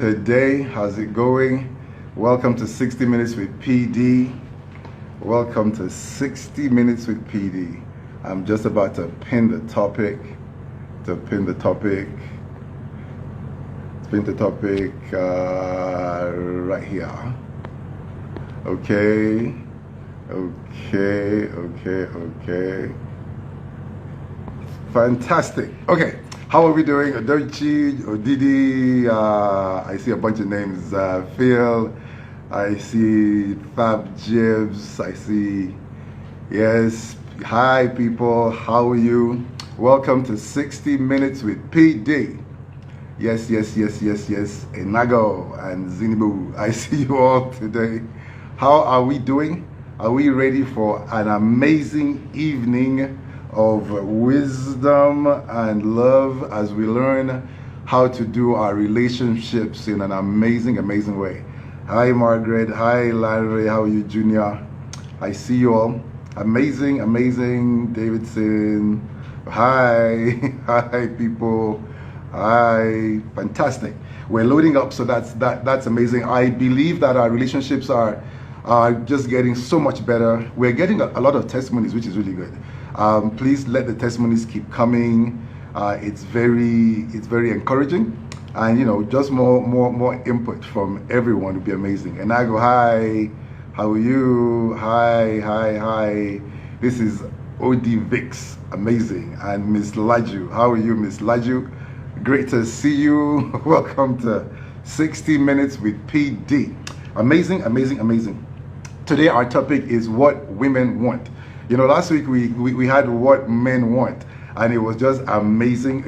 Today, how's it going? Welcome to 60 Minutes with PD. Welcome to 60 Minutes with PD. I'm just about to pin the topic. Right here. Okay. Fantastic. Okay. How are we doing? Odochi, Odidi, I see a bunch of names. Phil, I see Fab Jibs, I see, yes. Hi people, how are you? Welcome to 60 Minutes with PD. Yes. Enago and Zinibu, I see you all today. How are we doing? Are we ready for an amazing evening of wisdom and love as we learn how to do our relationships in an amazing way? Hi Margaret, hi Larry, how are you, Junior? I see you all. Amazing Davidson. Hi people. Hi, fantastic. We're loading up, so that's amazing. I believe that our relationships are just getting so much better. We're getting a lot of testimonies, which is really good. Please let the testimonies keep coming. It's very encouraging, and just more input from everyone would be amazing. And I go, hi, how are you? Hi. This is OD Vix, amazing, and Miss Laju. How are you, Miss Laju? Great to see you. Welcome to 60 Minutes with PD. Amazing. Today our topic is what women want. Last week we had what men want, and it was just amazing.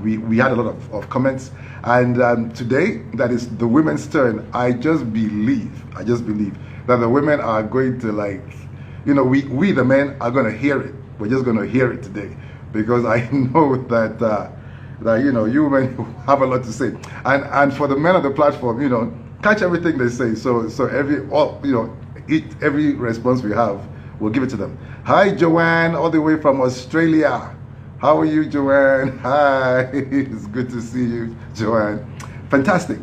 We had a lot of comments, and today that is the women's turn. I just believe that the women are going to we the men are going to hear it. We're just going to hear it today, because I know that you women have a lot to say, and for the men on the platform, catch everything they say. So every response we have, we'll give it to them. Hi Joanne, all the way from Australia. How are you, Joanne? Hi, it's good to see you, Joanne. Fantastic.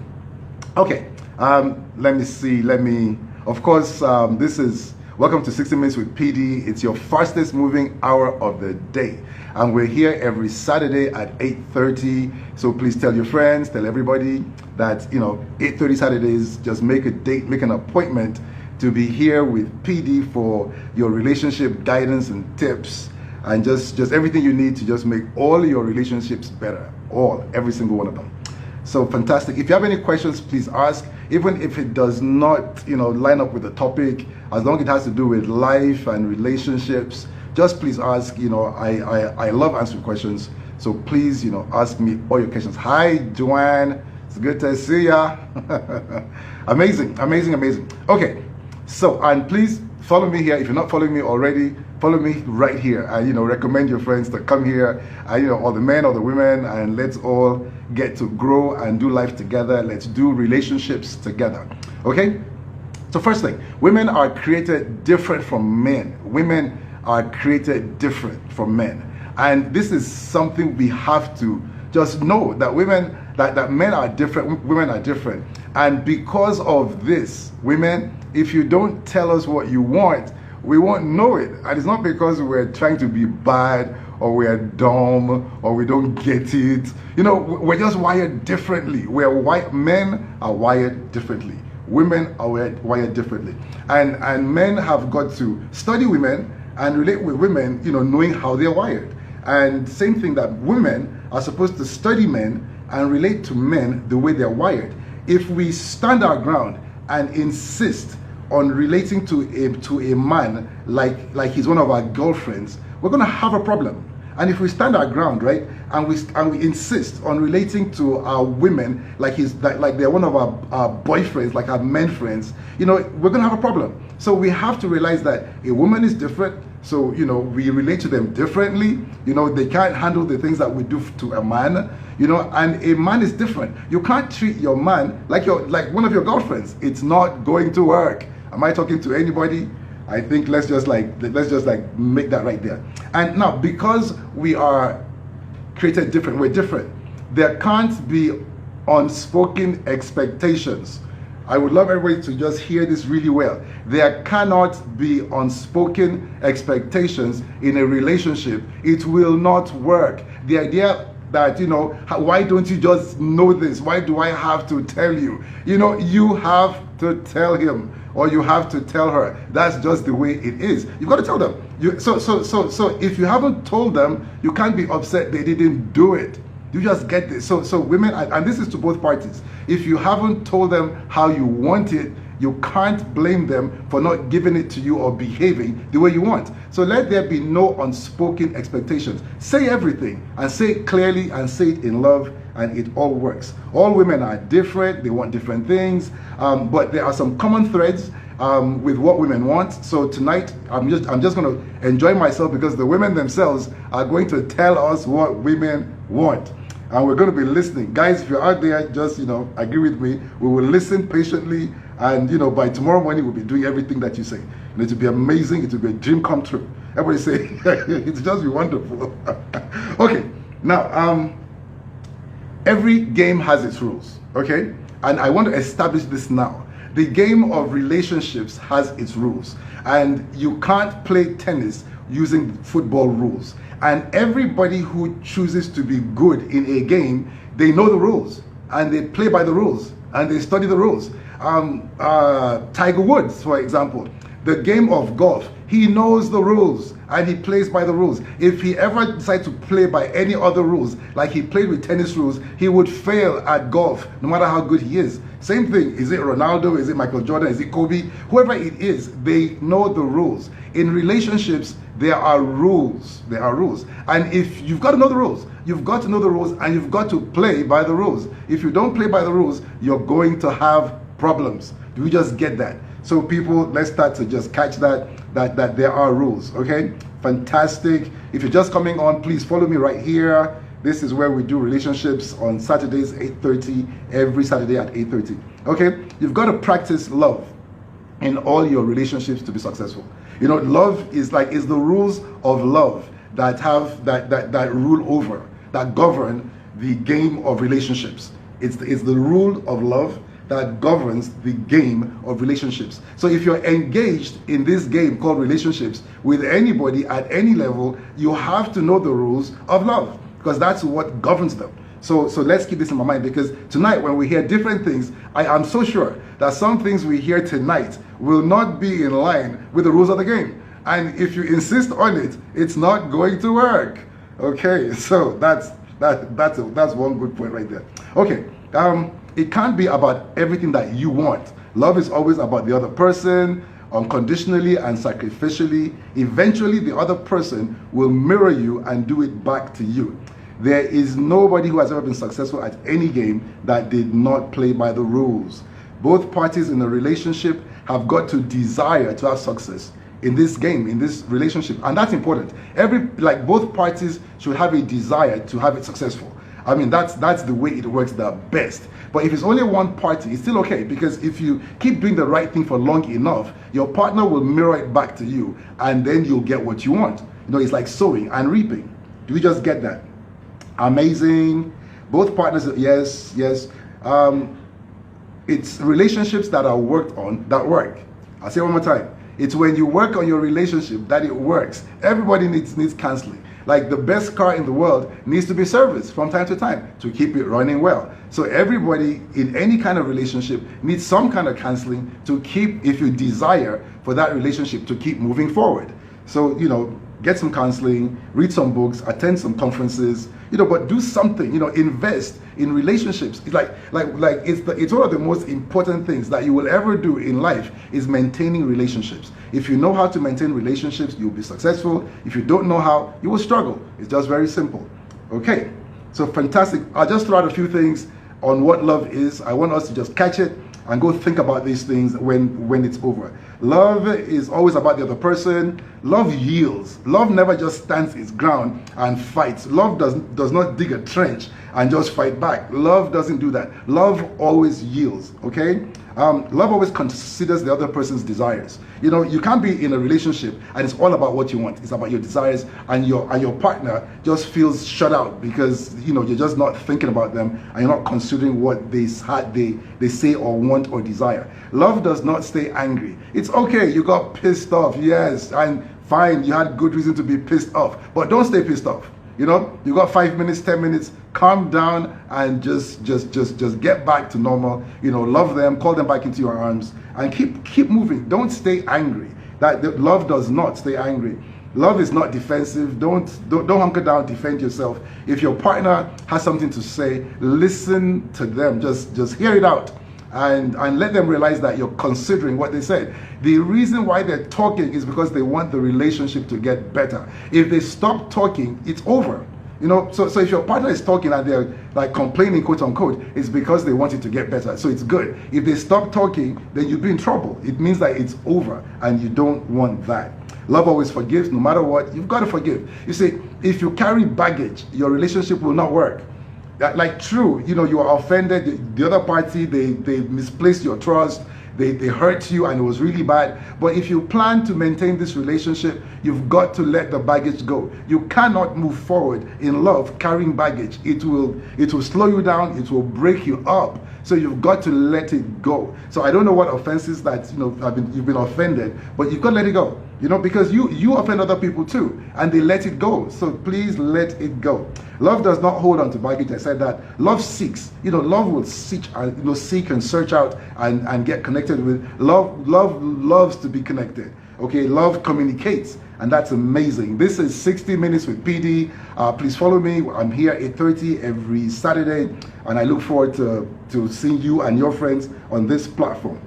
Okay, let me see. Of course, this is welcome to 60 Minutes with PD. It's your fastest moving hour of the day. And we're here every Saturday at 8:30. So please tell your friends, tell everybody that, 8:30 Saturdays, just make a date, make an appointment to be here with PD for your relationship guidance and tips, and just everything you need to just make all your relationships better, every single one of them. So fantastic. If you have any questions, please ask, even if it does not line up with the topic, as long as it has to do with life and relationships, just please ask. I love answering questions, so please ask me all your questions. Hi Joanne, it's good to see ya. Amazing. Okay, so, and please follow me here. If you're not following me already, follow me right here, and recommend your friends to come here, and all the men or the women, and let's all get to grow and do life together. Let's do relationships together. Okay, so first thing, women are created different from men. Women are created different from men, and this is something we have to just know, that that men are different, women are different. And because of this, women, if you don't tell us what you want, we won't know it. And it's not because we're trying to be bad, or we're dumb, or we don't get it. We're just wired differently. Men are wired differently. Women are wired differently. And men have got to study women and relate with women, knowing how they're wired. And same thing, that women are supposed to study men and relate to men the way they're wired. If we stand our ground and insist on relating to a man like he's one of our girlfriends, we're going to have a problem. And if we stand our ground, right, and we insist on relating to our women like they're one of our boyfriends, like our men friends, we're going to have a problem. So we have to realize that a woman is different. So we relate to them differently. They can't handle the things that we do to a man. And a man is different. You can't treat your man like one of your girlfriends. It's not going to work. Am I talking to anybody? I think let's just make that right there. And now, because we are created different, we're different. There can't be unspoken expectations. I would love everybody to just hear this really well. There cannot be unspoken expectations in a relationship. It will not work. The idea that, why don't you just know this? Why do I have to tell you? You have to tell him or you have to tell her. That's just the way it is. You've got to tell them. So if you haven't told them, you can't be upset they didn't do it. You just get this. So women, and this is to both parties, if you haven't told them how you want it, you can't blame them for not giving it to you or behaving the way you want. So let there be no unspoken expectations. Say everything and say it clearly and say it in love, and it all works. All women are different. They want different things, but there are some common threads with what women want. So tonight, I'm just going to enjoy myself because the women themselves are going to tell us what women want. And we're going to be listening. Guys, if you're out there, just, agree with me. We will listen patiently. And, by tomorrow morning, we'll be doing everything that you say. And it will be amazing. It will be a dream come true. Everybody say, it's just be wonderful. Okay. Now, every game has its rules. Okay. And I want to establish this now. The game of relationships has its rules. And you can't play tennis using football rules. And everybody who chooses to be good in a game, they know the rules and they play by the rules and they study the rules. Tiger Woods, for example, the game of golf, he knows the rules and he plays by the rules. If he ever decides to play by any other rules, like he played with tennis rules, he would fail at golf, no matter how good he is. Same thing, is it Ronaldo, is it Michael Jordan, is it Kobe? Whoever it is, they know the rules. In relationships, there are rules. There are rules. And if you've got to know the rules, you've got to know the rules and you've got to play by the rules. If you don't play by the rules, you're going to have problems. Do we just get that? So people, let's start to just catch that there are rules, okay? Fantastic. If you're just coming on, please follow me right here. This is where we do relationships on Saturdays, 8:30, every Saturday at 8:30. Okay? You've got to practice love in all your relationships to be successful. Love is the rules of love that have that rule over, that govern the game of relationships. It's the rule of love that governs the game of relationships. So if you're engaged in this game called relationships with anybody at any level, you have to know the rules of love because that's what governs them. So let's keep this in my mind, because tonight when we hear different things, I am so sure that some things we hear tonight will not be in line with the rules of the game. And if you insist on it, it's not going to work. Okay, so that's one good point right there. Okay, it can't be about everything that you want. Love is always about the other person, unconditionally and sacrificially. Eventually, the other person will mirror you and do it back to you. There is nobody who has ever been successful at any game that did not play by the rules. Both parties in a relationship have got to desire to have success in this game, in this relationship, and that's important. Both parties should have a desire to have it successful. I mean, that's the way it works the best. But if it's only one party, it's still okay, because if you keep doing the right thing for long enough, your partner will mirror it back to you, and then you'll get what you want. It's like sowing and reaping. Do we just get that? Amazing. Both partners, yes. It's relationships that are worked on that work. I'll say it one more time. It's when you work on your relationship that it works. Everybody needs counseling. Like the best car in the world needs to be serviced from time to time to keep it running well. So everybody in any kind of relationship needs some kind of counseling to keep, if you desire for that relationship to keep moving forward. So, get some counseling, read some books, attend some conferences, but do something, invest in relationships. It's it's one of the most important things that you will ever do in life is maintaining relationships. If you know how to maintain relationships, you'll be successful. If you don't know how, you will struggle. It's just very simple. Okay, so fantastic. I'll just throw out a few things on what love is. I want us to just catch it and go think about these things when it's over. Love is always about the other person. Love yields. Love never just stands its ground and fights. Love does not dig a trench and just fight back. Love doesn't do that. Love always yields, okay? Love always considers the other person's desires. You know, you can't be in a relationship and it's all about what you want. It's about your desires, and your partner just feels shut out because, you know, you're just not thinking about them and you're not considering what they say or want or desire. Love does not stay angry. It's okay, you got pissed off, yes, and fine, you had good reason to be pissed off, but don't stay pissed off. You know, you got 5 minutes, 10 minutes, calm down and just get back to normal. You know, love them, call them back into your arms, and keep moving. Don't stay angry. Love does not stay angry. Love is not defensive. Don't hunker down, defend yourself. If your partner has something to say, listen to them. Just hear it out. And let them realize that you're considering what they said. The reason why they're talking is because they want the relationship to get better. If they stop talking, it's over. You know, so if your partner is talking and they're like complaining, quote unquote, it's because they want it to get better. So it's good. If they stop talking, then you'll be in trouble. It means that it's over, and you don't want that. Love always forgives. No matter what, you've got to forgive. You see, if you carry baggage, your relationship will not work. Like, true, you know, you are offended, the other party, they misplaced your trust, they hurt you, and it was really bad. But if you plan to maintain this relationship, you've got to let the baggage go. You cannot move forward in love carrying baggage. It will slow you down, it will break you up. So you've got to let it go. So I don't know what offenses that, you know, you've been offended, but you've got to let it go. You know, because you offend other people too, and they let it go. So please let it go. Love does not hold on to baggage. I said that. Love seeks. You know, love will seek and search out and get connected with. Love loves to be connected. Okay, love communicates, and that's amazing. This is 60 Minutes with PD. Please follow me. I'm here at 8:30 every Saturday, and I look forward to seeing you and your friends on this platform.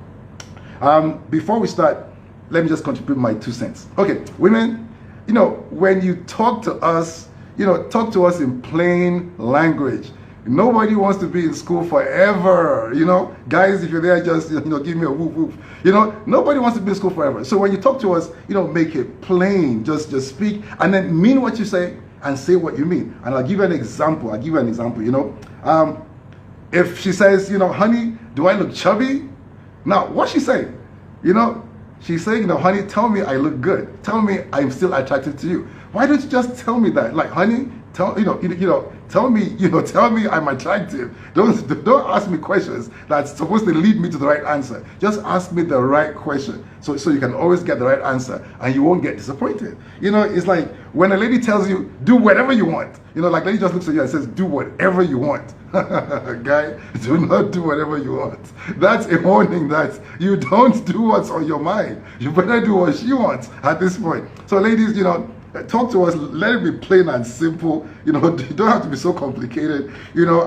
Before we start, let me just contribute my 2 cents. Okay, women, you know, when you talk to us, you know, talk to us in plain language. Nobody wants to be in school forever, you know. Guys, if you're there, just, you know, give me a whoop whoop. You know, nobody wants to be in school forever. So when you talk to us, you know, make it plain. Just speak, and then mean what you say and say what you mean. And I'll give you an example. You know, if she says, you know, honey, do I look chubby? Now, what's she saying? You know, she's saying, you know, honey, tell me I look good. Tell me I'm still attracted to you. Why don't you just tell me that? Like, honey, tell me I'm attractive. Don't ask me questions that's supposed to lead me to the right answer. Just ask me the right question, so you can always get the right answer and you won't get disappointed. You know, it's like when a lady tells you, do whatever you want. You know, like lady just looks at you and says, do whatever you want. Guy, do not do whatever you want. That's a warning that you don't do what's on your mind. You better do what she wants at this point. So ladies, you know, talk to us. Let it be plain and simple. You know, you don't have to be so complicated. You know,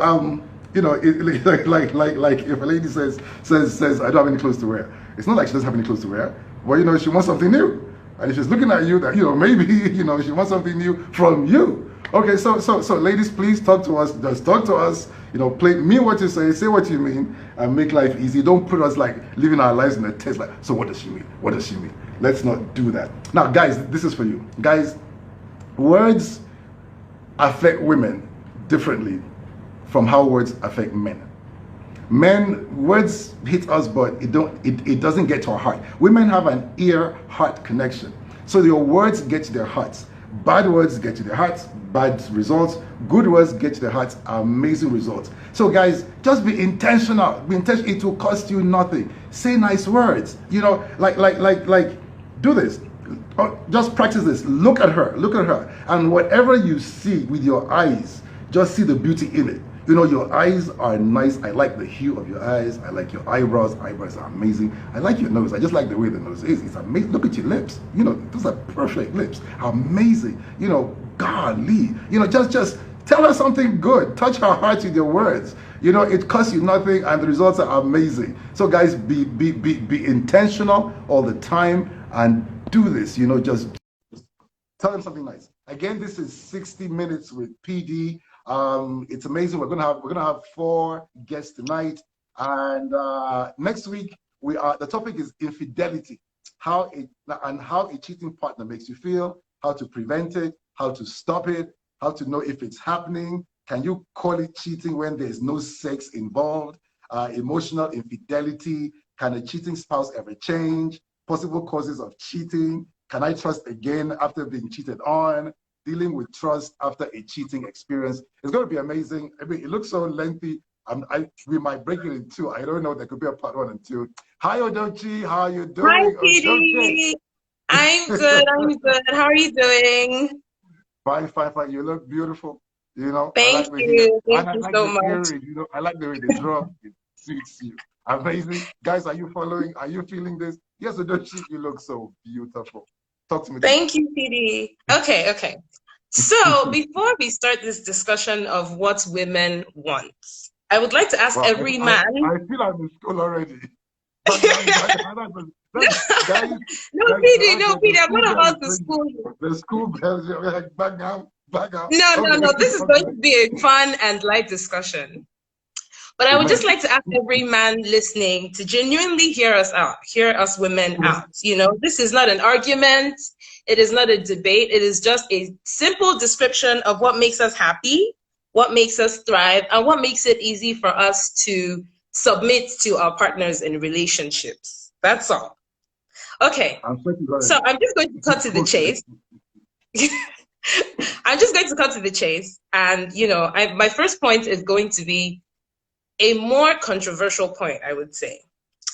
like if a lady says I don't have any clothes to wear. It's not like she doesn't have any clothes to wear. Well, you know, she wants something new, and if she's looking at you, that, you know, maybe, you know, she wants something new from you. Okay, so ladies, please talk to us. Just talk to us. You know, mean what you say what you mean, and make life easy. Don't put us like living our lives in a test. Like, so what does she mean? What does she mean? Let's not do that. Now, guys, this is for you. Guys, words affect women differently from how words affect men. Men, words hit us, but it doesn't get to our heart. Women have an ear-heart connection. So your words get to their hearts. Bad words get to their hearts, bad results. Good words get to their hearts, amazing results. So guys, just be intentional. Be intentional. It will cost you nothing. Say nice words. You know, like do this. Just practice this. Look at her. And whatever you see with your eyes, just see the beauty in it. You know, your eyes are nice. I like the hue of your eyes. I like your eyebrows. Eyebrows are amazing. I like your nose. I just like the way the nose is. It's amazing. Look at your lips. You know, those are perfect lips. Amazing. You know, godly. You know, just tell her something good. Touch her heart with your words. You know, it costs you nothing, and the results are amazing. So guys, be intentional all the time and do this. You know, just tell them something nice. Again, this is 60 Minutes with PD. It's amazing. We're gonna have 4 guests tonight, and next week the topic is infidelity. how a cheating partner makes you feel, how to prevent it, how to stop it, how to know if it's happening. Can you call it cheating when there's no sex involved? Emotional infidelity. Can a cheating spouse ever change? Possible causes of cheating. Can I trust again after being cheated on? Dealing with trust after a cheating experience. It's going to be amazing. I mean, it looks so lengthy. We might break it in two. I don't know. There could be a part 1 and 2. Hi, Odochi. How are you doing? Hi, Petey. I'm good. I'm good. How are you doing? Fine, fine, fine. You look beautiful. You know, I Thank like the hair. you. And Thank I you like so the much. earring. You know, I like the way they drop. It suits you. Amazing. Guys, are you following? Are you feeling this? Yes, Odochi, you look so beautiful. Talk to me, please. Thank you, Petey. Okay. So before we start this discussion of what women want, I would like to ask Wow, every man. I feel I'm in school already. But guys, No, Petey, I'm not about to school you. the school bells, you're like, back out, back out. No. Okay, This is going okay. to be a fun and light discussion. But I would just Amen. like to ask every man listening to genuinely hear us out, hear us women out. You know, this is not an argument. It is not a debate. It is just a simple description of what makes us happy, what makes us thrive, and what makes it easy for us to submit to our partners in relationships. That's all. Okay. So I'm just going to cut to the chase. I'm just going to cut to the chase. And, you know, my first point is going to be a more controversial point, I would say.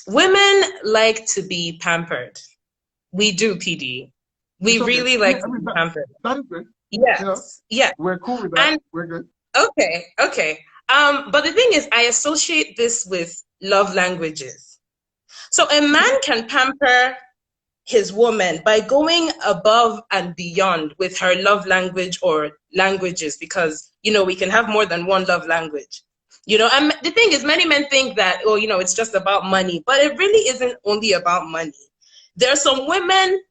Women like to be pampered. We do, PD. We really like to be pampered. That is good. Yes, you know, yes. We're cool with that. And we're good. Okay. But the thing is, I associate this with love languages. So a man can pamper his woman by going above and beyond with her love language or languages, because, you know, we can have more than one love language. You know, and the thing is, many men think that, oh, you know, it's just about money, but it really isn't only about money. There are some women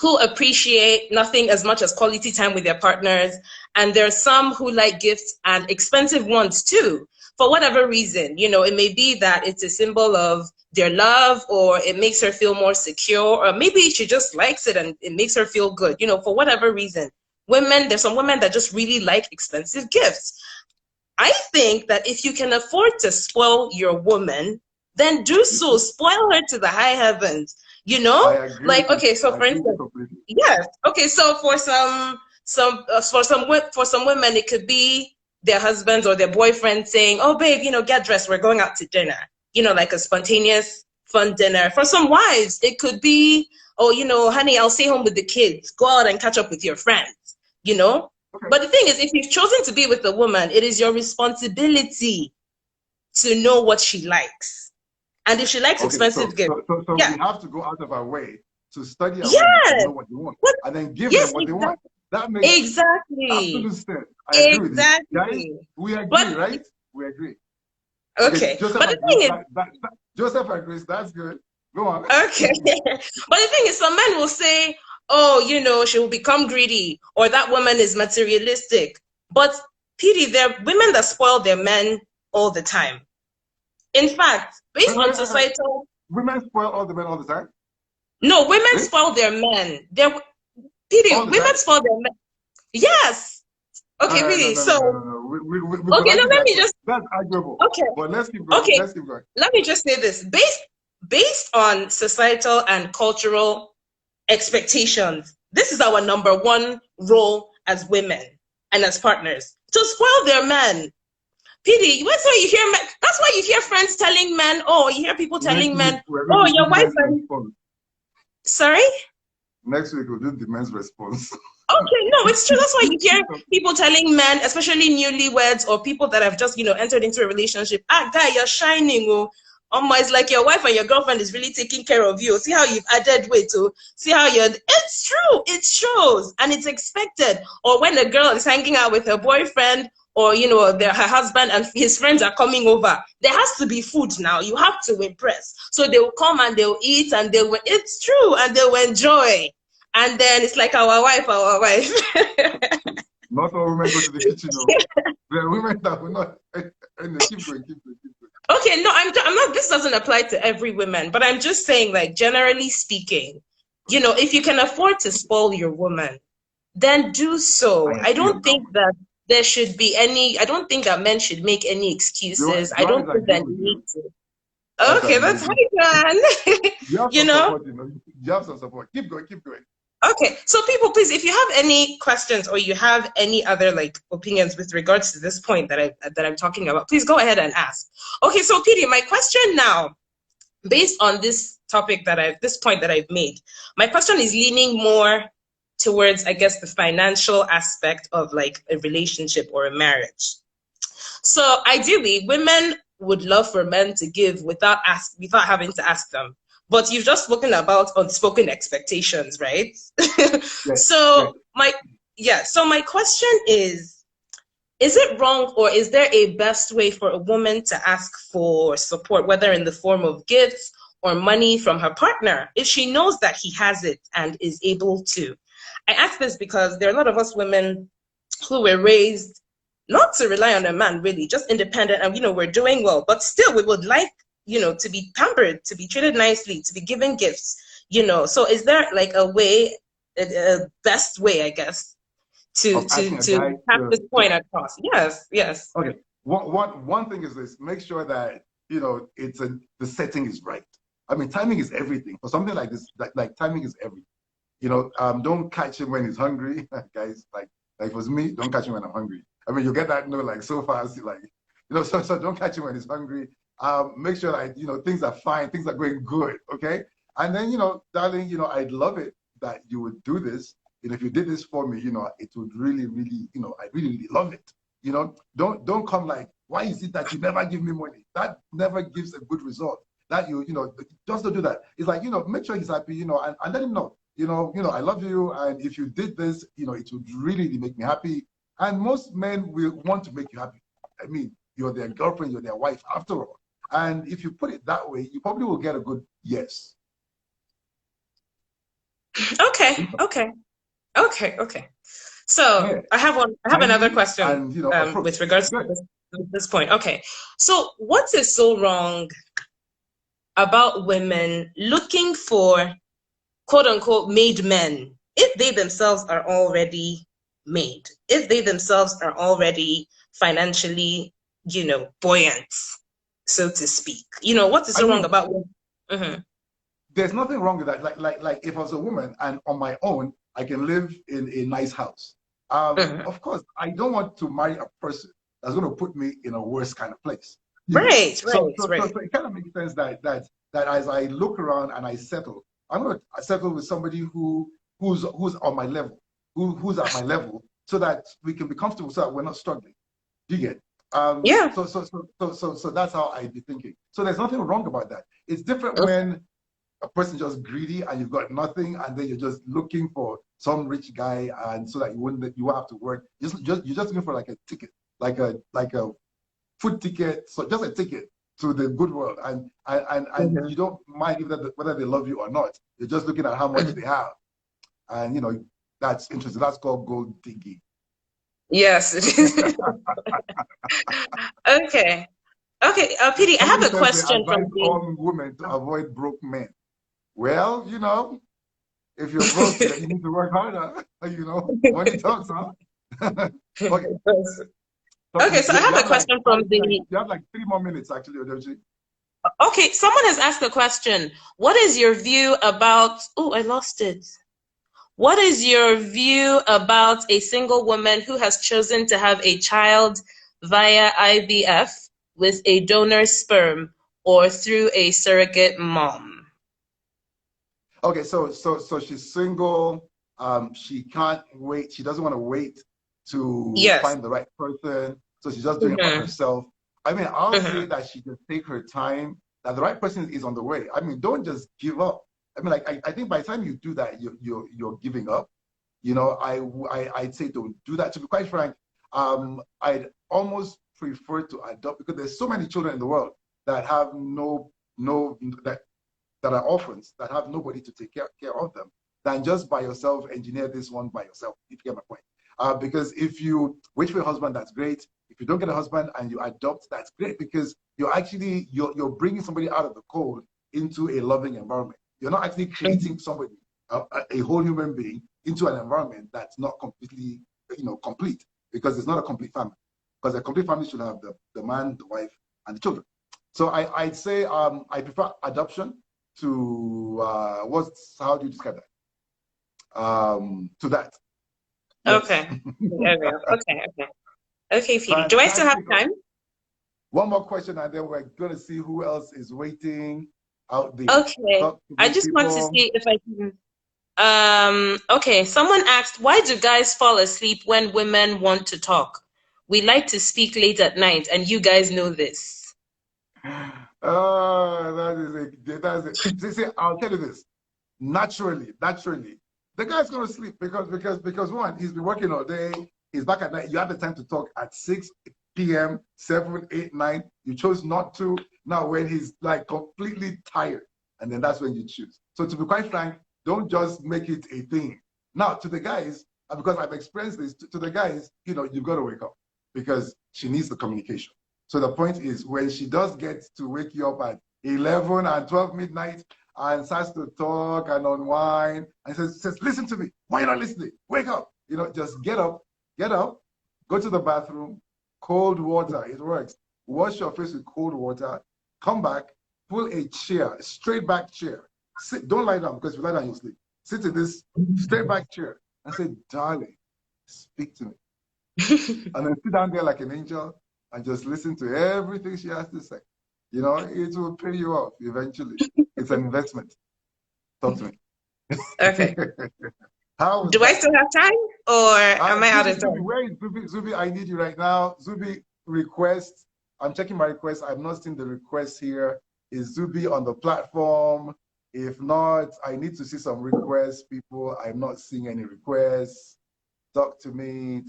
who appreciate nothing as much as quality time with their partners, and there are some who like gifts, and expensive ones too, for whatever reason. You know, it may be that it's a symbol of their love, or it makes her feel more secure, or maybe she just likes it and it makes her feel good, you know, for whatever reason. There's some women that just really like expensive gifts. I think that if you can afford to spoil your woman, then do so. Spoil her to the high heavens. You know, like, okay. So for instance, yes. Okay. So for some women, it could be their husbands or their boyfriend saying, "Oh, babe, you know, get dressed. We're going out to dinner." You know, like a spontaneous, fun dinner. For some wives, it could be, "Oh, you know, honey, I'll stay home with the kids. Go out and catch up with your friends." You know. Okay. But the thing is, if you've chosen to be with a woman, it is your responsibility to know what she likes. And if she likes expensive gifts. So we have to go out of our way to study our women to know what they want. And then give them what they want. That makes absolute sense. I agree with you. Guys, we agree, right? We agree. Okay. Joseph but the thing is, Joseph agrees, that's good. Go on. Okay. But the thing is, some men will say, oh, you know, she will become greedy, or that woman is materialistic. But Petey, there are women that spoil their men all the time. In fact, based on societal... Women spoil all the men all the time? No, women spoil their men. Petey, women spoil their men. Yes. Okay, really. Okay, now let me just... That's arguable. Okay. But let's keep going. Okay. Let's keep going. Let me just say this. Based on societal and cultural expectations, this is our number one role as women and as partners, to spoil their men. Petey, that's why you hear men, that's why you hear friends telling men, oh, you hear people telling men, oh, your wife and... Sorry? Next week we'll do the men's response. Okay, no, it's true. That's why you hear people telling men, especially newlyweds or people that have just, you know, entered into a relationship, guy, you're shining, oh. It's like your wife and your girlfriend is really taking care of you. See how you've added weight, to see how you're... It's true. It shows, and it's expected. Or when a girl is hanging out with her boyfriend, or, you know, her husband and his friends are coming over, there has to be food now. You have to impress. So they will come and they'll eat, and it's true, and they will enjoy. And then it's like our wife. Not all women go to the kitchen, though. There are women that will not. And keep going. Okay, no, I'm not, this doesn't apply to every woman, but I'm just saying, like, generally speaking, if you can afford to spoil your woman, then do so. I I agree don't on that think one. that I don't think that men should make any excuses. I Joanne don't is think that agreeing with need you. to. That's Okay, that's amazing. hi, John. You have you some know? support, you know. You have some support. Keep going, keep going. Okay, so people, please, if you have any questions or you have any other like opinions with regards to this point that I'm talking about, please go ahead and ask. Okay, so Petey, my question now, based on this topic this point that I've made, my question is leaning more towards, I guess, the financial aspect of like a relationship or a marriage. So ideally, women would love for men to give without having to ask them. But you've just spoken about unspoken expectations, right? Yes, yes. so my so my question is it wrong, or is there a best way for a woman to ask for support, whether in the form of gifts or money from her partner, if she knows that he has it and is able to? I ask this because there are a lot of us women who were raised not to rely on a man, really, just independent, and we're doing well, but still we would like, to be pampered, to be treated nicely, to be given gifts. So is there like a way, a best way, I guess, to Of to asking a to guy have to, this point across? Yes, yes. okay. One thing is this: make sure that the setting is right. I mean, timing is everything. For something like this, like timing is everything. Don't catch him when he's hungry, guys. Like for me, don't catch him when I'm hungry. I mean, you get that, like so fast, like so don't catch him when he's hungry. Make sure that things are fine, things are going good, okay? And then darling, I'd love it that you would do this. If you did this for me, it would really, really, I really, really love it. Don't come like, why is it that you never give me money? That never gives a good result. That just don't do that. It's like, make sure he's happy, and let him know, I love you, and if you did this, it would really make me happy. And most men will want to make you happy. I mean, you're their girlfriend, you're their wife, after all. And if you put it that way, you probably will get a good yes. Okay, okay, okay. So Yeah, I have another timing question and approach. with regards to Good. this point. Okay, so what is so wrong about women looking for quote unquote made men if they themselves are already made, if they themselves are already financially, buoyant, so to speak? What is I so wrong mean, about women? Mhm. there's nothing wrong with that. Like if I was a woman and on my own, I can live in a nice house. Mhm. Of course, I don't want to marry a person that's going to put me in a worse kind of place. You get Right, so right, so so, right. so it kind of makes sense that as I look around and I settle, I'm going to settle with somebody who's on my level, who's at my level, so that we can be comfortable, so that we're not struggling. You get Yeah. so that's how I be thinking. So there's nothing wrong about that. It's different when a person just greedy and you've got nothing, and then you're just looking for some rich guy, and so that you won't have to work. You're just looking for like a ticket, like a food ticket, so just a ticket to the good world, and Mhm. you don't mind whether they love you or not. You're just looking at how much they have, and that's interesting. That's called gold digging. Yes, it is. Okay. Okay, PD, I have Somebody a says they question from advise the. all women to avoid broke men. Well, if you're broke, you need to work harder. Money talks, huh? Okay, so Okay, so I you have a have like question from five, like the. you have like 3 more minutes actually, Odoji. Okay, someone has asked a question. What is your view about? Oh, I lost it. What is your view about a single woman who has chosen to have a child via IVF with a donor sperm or through a surrogate mom? Okay, so she's single. She can't wait. She doesn't want to wait to Yes. find the right person. So she's just doing it by Mm-hmm. herself. I mean, I'll say Mm-hmm. that she can take her time, that the right person is on the way. I mean, don't just give up. I mean, like I think by the time you do that, you're giving up. I'd say don't do that. To be quite frank, I'd almost prefer to adopt, because there's so many children in the world that have no that are orphans, that have nobody to take care of them, than just by yourself engineer this one by yourself, if you get my point. Because if you wait for a husband, that's great. If you don't get a husband and you adopt, that's great, because you're bringing somebody out of the cold into a loving environment. You're not actually creating somebody, a whole human being, into an environment that's not completely, complete, because it's not a complete family. Because a complete family should have the man, the wife, and the children. So I'd say I prefer adoption to how do you describe that? To that. Yes. Okay. Okay, Phoebe. Do I still have time? One more question, and then we're going to see who else is waiting out there. Okay. I just want to see if I can. Okay. Someone asked, why do guys fall asleep when women want to talk? We like to speak late at night, and you guys know this. Oh, that's it. See, I'll tell you this. Naturally, the guy's going to sleep because one, he's been working all day. He's back at night. You have the time to talk at 6 p.m., 7, 8, 9. You chose not to. Now, when he's like completely tired, and then that's when you choose. So to be quite frank, don't just make it a thing. Now, to the guys, because I've experienced this, to the guys, you've got to wake up because she needs the communication. So the point is, when she does get to wake you up at 11 and 12 midnight and starts to talk and unwind and says, listen to me. Why are you not listening? Wake up. Just get up, go to the bathroom, cold water, it works. Wash your face with cold water, come back, pull a chair, a straight back chair. Sit, don't lie down, because if you lie down, you'll sleep. Sit in this straight back chair and say, darling, speak to me. And then sit down there like an angel and just listen to everything she has to say. It will pay you off eventually. It's an investment. Talk to me. Okay. Do I still have time, or am I out of time? Where is Zubi? Zubi, I need you right now. Zubi, request. I'm checking my request. I've not seen the request here. Is Zubi on the platform? If not, I need to see some requests, people. I'm not seeing any requests. Talk to me.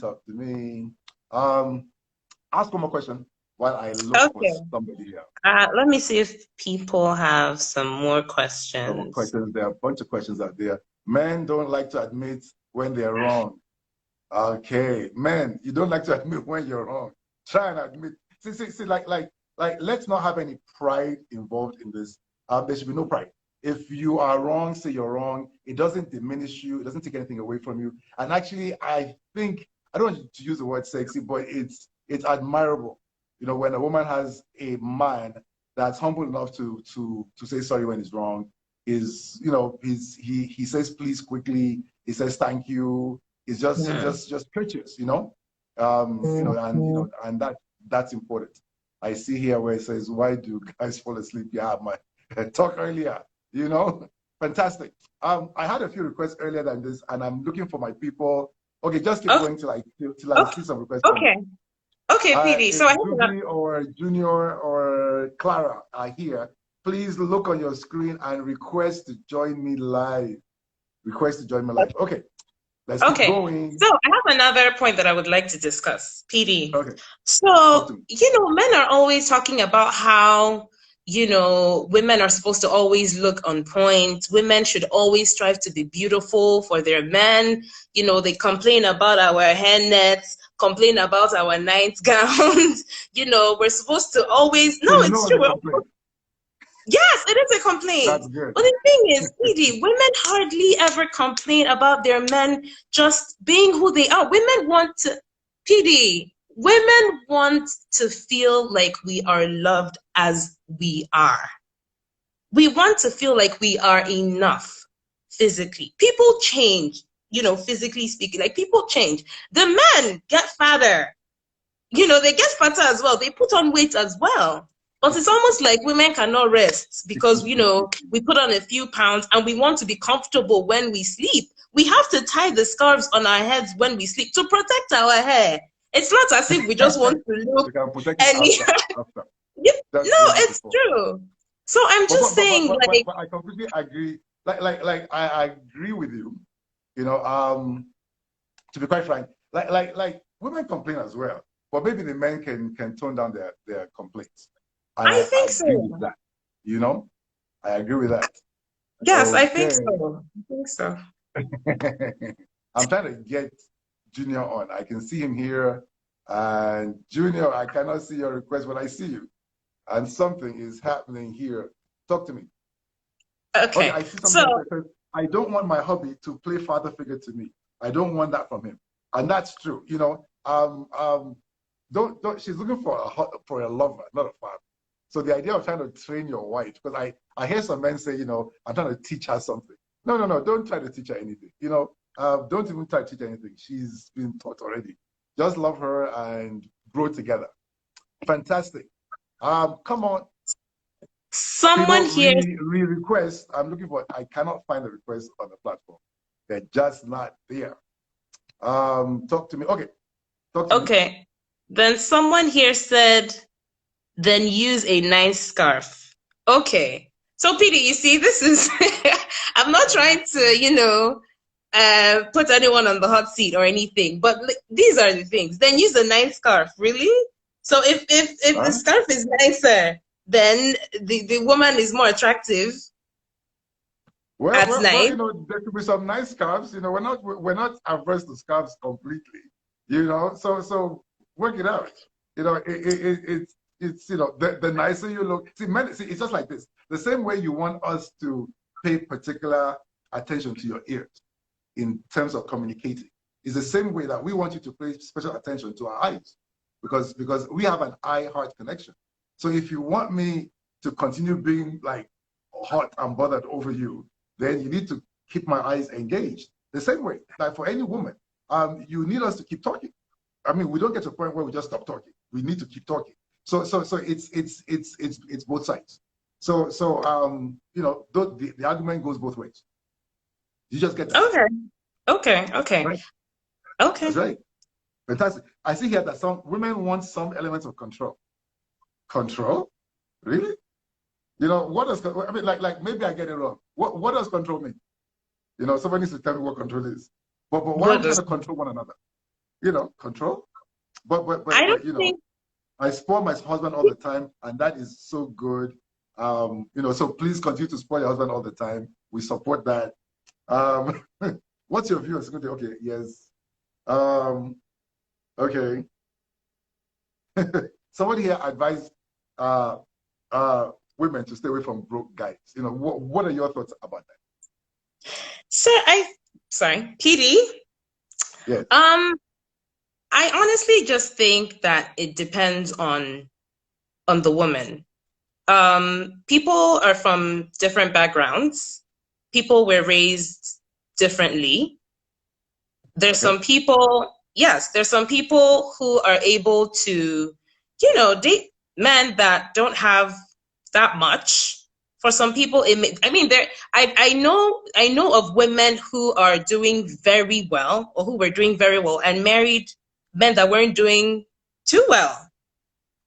Ask one more question while I look for somebody here. Let me see if people have some more questions. Some more questions. There are a bunch of questions out there. Men don't like to admit when they're wrong. Okay, men, you don't like to admit when you're wrong. Try and admit. See, like, let's not have any pride involved in this. There should be no pride. If you are wrong, say you're wrong. It doesn't diminish you. It doesn't take anything away from you. And actually, I think, I don't want to use the word sexy, but it's admirable. When a woman has a man that's humble enough to say sorry when he's wrong, he says please quickly, he says thank you. It's just courteous, and that's important. I see here where it says, why do guys fall asleep? Yeah, my talk earlier, fantastic. I had a few requests earlier than this, and I'm looking for my people. Okay, just keep going till I see some requests. Okay, PD. So I Judy or Junior or Clara are here. Please look on your screen and request to join me live. Okay. Let's keep going. So I have another point that I would like to discuss, PD. Okay. So, men are always talking about how, women are supposed to always look on point. Women should always strive to be beautiful for their men. They complain about our hair nets, complain about our nightgowns. We're supposed to always, no, it's true. Yes, it is a complaint. That's good. But the thing is, PD, women hardly ever complain about their men just being who they are. Women want to feel like we are loved as we are. We want to feel like we are enough physically. People change, physically speaking. Like, people change. The men get fatter. They get fatter as well. They put on weight as well. But it's almost like women cannot rest because, we put on a few pounds and we want to be comfortable when we sleep. We have to tie the scarves on our heads when we sleep to protect our hair. It's not as if we just want to look any. No, it's true. So I'm just saying, but I completely agree. I agree with you. To be quite frank, like women complain as well, but maybe the men can tone down their complaints. And I think so. Agree with that. I agree with that. Yes, okay. I think so. I'm trying to get Junior on. I can see him here. And Junior, I cannot see your request, but I see you. and something is happening here. Talk to me. Okay, Okay. I see So something that says, I don't want my hubby to play father figure to me. I don't want that from him. And that's true. You know, don't she's looking for for a lover, not a father. So the idea of trying to train your wife, because I hear some men say, you know, I'm trying to teach her something. No, no, no, don't try to teach her anything. You know, don't even try to teach her anything. She's been taught already. Just love her and grow together. Fantastic. Come on, someone people, here. request. I'm looking for. I cannot find the request on the platform. They're just not there. Talk to me. Okay, talk to me. Okay. Then someone here said, then use a nice scarf. Okay. So, Petey, you see, this is, I'm not trying to, put anyone on the hot seat or anything, but these are the things. Then use a nice scarf. Really? So if the Huh? scarf is nicer, then the woman is more attractive at Well, night. you know, there could be some nice scarves. You know, we're not averse to scarves completely. You know, so work it out. You know, it's you know, the nicer you look. See, it's just like this. The same way you want us to pay particular attention to your ears in terms of communicating is the same way that we want you to pay special attention to our eyes, because we have an eye-heart connection. So if you want me to continue being like hot and bothered over you, then you need to keep my eyes engaged. The same way, like for any woman, you need us to keep talking. I mean, we don't get to a point where we just stop talking. We need to keep talking. So it's both sides. So you know, the argument goes both ways. You just get that, Okay. Okay. right? Okay. That's right. Fantastic. I see here that some women want some elements of control. Control? Really? You know, what does, I mean, like maybe I get it wrong. What does control mean? You know, somebody needs to tell me what control is. But why are What we trying does to control one another? You know, control. I don't But you know, think I spoil my husband all the time, and that is so good. You know, so please continue to spoil your husband all the time. We support that. Um, what's your view on security? Okay, yes. Um, okay. Somebody here advised uh, women to stay away from broke guys. You know, what are your thoughts about that? so sorry, PD. Yes. I honestly just think that it depends on the woman. People are from different backgrounds. People were raised differently. There's Okay. some people, yes, there's some people who are able to, date men that don't have that much. For some people, I mean, I know of women who are doing very well, or who were doing very well, and married men that weren't doing too well,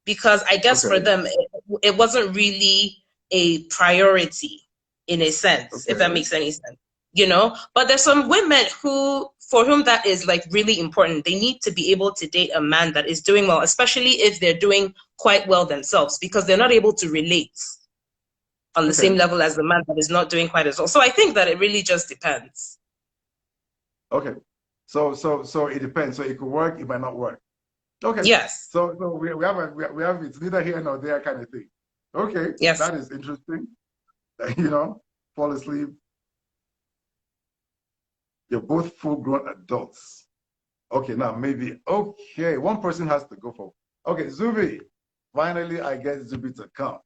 because I guess for Okay. them it wasn't really a priority in a sense, if that Okay. makes any sense. But there's some women for whom that is like really important. They need to be able to date a man that is doing well, especially if they're doing quite well themselves, because they're not able to relate on the Okay. same level as the man that is not doing quite as well. So I think that it really just depends. Okay. So it depends. So it could work, it might not work. Okay. Yes. So we have it's neither here nor there kind of thing. Okay, Yes. that is interesting. You know, fall asleep. You're both full-grown adults. Okay, now maybe okay. One person has to go for. Okay, Zubi. Finally, I get Zubi to come.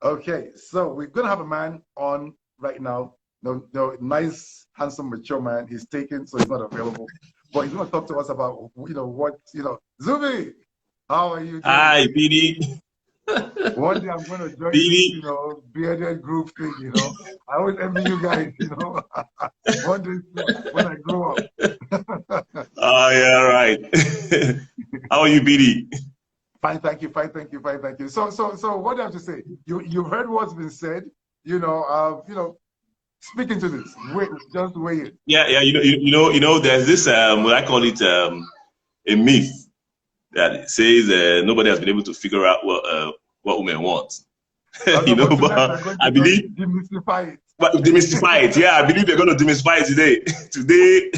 Okay, so we're gonna have a man on right now. No, nice, handsome, mature man. He's taken, so he's not available. But he's gonna talk to us about Zubi. How are you doing? Hi, BD. One day I'm gonna join BD. this, bearded group thing. I always envy you guys. One day when I grow up. Oh, yeah, right. How are you, BD? Fine, thank you. Fine, thank you. Fine, thank you. So, what do I have to say? You've heard what's been said. Speak into this. Just weigh it. Yeah. There's this what I call it a myth that says nobody has been able to figure out what women want. But I believe Demystify it. but demystify it. Yeah, I believe they're going to demystify it today.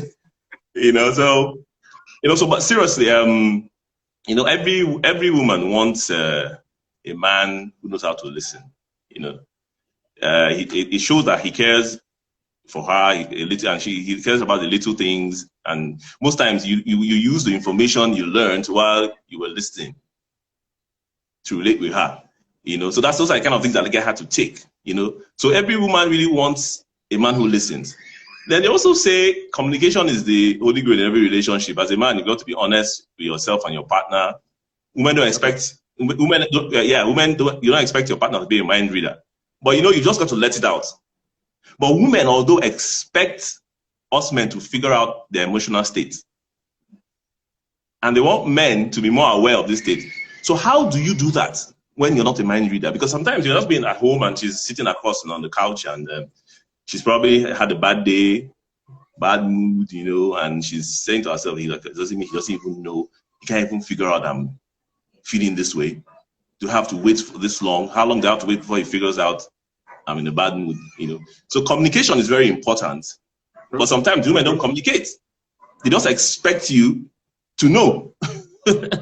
But seriously, every woman wants a man who knows how to listen. You know, it shows that he cares for her a little, and he cares about the little things. And most times, you use the information you learned while you were listening to relate with her. You know, so those are the kind of things that get her to take. You know, so every woman really wants a man who listens. Then they also say communication is the holy grail in every relationship. As a man, you've got to be honest with yourself and your partner. Women don't expect, you don't expect your partner to be a mind reader. But you know, you just got to let it out. But women, although, expect us men to figure out their emotional state. And they want men to be more aware of this state. So how do you do that when you're not a mind reader? Because sometimes you're just being at home and she's sitting across on the couch and she's probably had a bad day, bad mood, you know, and she's saying to herself, he doesn't even know, he can't even figure out I'm feeling this way. Do you have to wait for this long? How long do you have to wait before he figures out I'm in a bad mood, you know? So communication is very important, but sometimes women don't communicate. They just expect you to know. and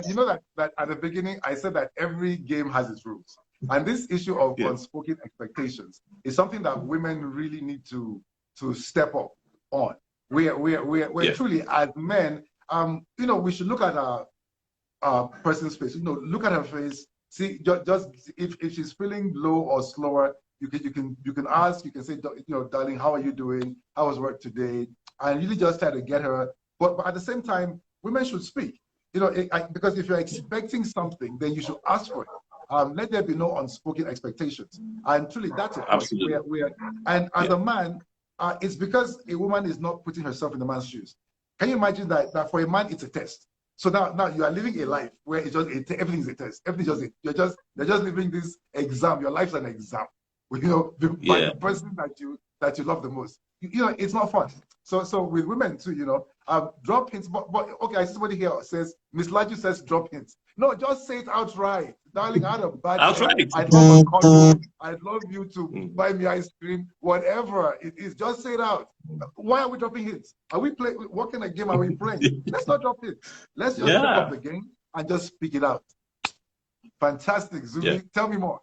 you know that at the beginning I said that every game has its rules, and this issue of unspoken expectations is something that women really need to step up on. We're truly, as men, you know, we should look at our person's face. You know, look at her face. See, just if she's feeling low or slower, you can ask. You can say, you know, darling, how are you doing? How was work today? And really just try to get her. But at the same time, women should speak. You know, because if you're expecting something, then you should ask for it. Let there be no unspoken expectations. And truly, that's it. Absolutely. And as a man, it's because a woman is not putting herself in the man's shoes. Can you imagine that for a man, it's a test? So now you are living a life where it's just everything's a test. Everything's you're just living this exam. Your life's an exam. You know, by the person that you love the most. You know, it's not fun. So with women too, you know, drop hints. But okay, I see somebody here says, Miss Laju says drop hints. No, just say it outright. Darling, I had a bad day. I'd love to call you. I'd love you to buy me ice cream. Whatever it is, just say it out. Why are we dropping hints? Are we playing? What kind of game are we playing? Let's not drop hints. Let's just step up the game and just speak it out. Fantastic, Zumi. Tell me more.